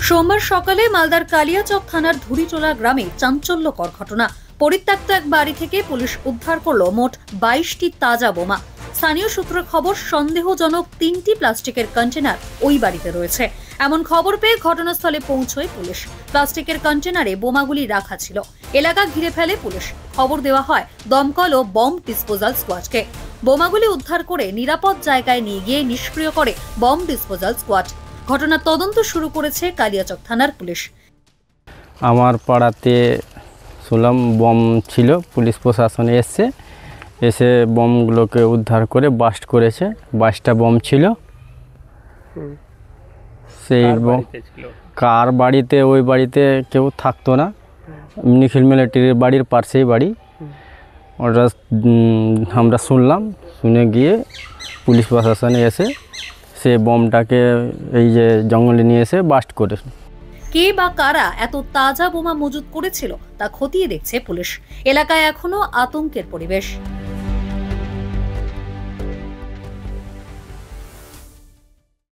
সোমবার সকালে মালদার কালিয়াচক থানার ধুরিচোলা গ্রামে চাঞ্চল্যকর ঘটনা। পরিত্যক্ত এক বাড়ি থেকে পুলিশ উদ্ধার করলো মোট 22টি তাজা বোমা। স্থানীয় সূত্রের খবর, সন্দেহজনক 3টি প্লাস্টিকের কন্টেনার ওই বাড়িতে রয়েছে। এমন খবর পেয়ে ঘটনাস্থলে পৌঁছয় পুলিশ। প্লাস্টিকের কন্টেনারে বোমাগুলি রাখা ছিল। এলাকা ঘিরে ফেলে পুলিশ। খবর দেওয়া হয় দমকল ও বম্ব ডিসপোজাল স্কোয়াডকে। বোমাগুলি উদ্ধার করে নিরাপদ জায়গায় নিয়ে গিয়ে নিষ্ক্রিয় করে বম্ব ডিসপোজাল স্কোয়াড। ঘটনার তদন্ত শুরু করেছে কালিয়াচক থানার পুলিশ। আমার পাড়াতে শুনলাম বম ছিল, পুলিশ প্রশাসন এসে বমগুলোকে উদ্ধার করে বাস্ট করেছে। 22টা বম ছিল। সেই কার বাড়িতে, ওই বাড়িতে কেউ থাকতো না, নিখিল মিলিটারির বাড়ির পাশেই বাড়ি। ওটা আমরা শুনলাম, শুনে গিয়ে পুলিশ প্রশাসন এসে সে বমটাকে এই যে জঙ্গলে নিয়ে এসে বাস্ট করে। কে বা কারা এত তাজা বোমা মজুত করেছিল তা খতিয়ে দেখছে পুলিশ। এলাকায় এখনো আতঙ্কের পরিবেশ।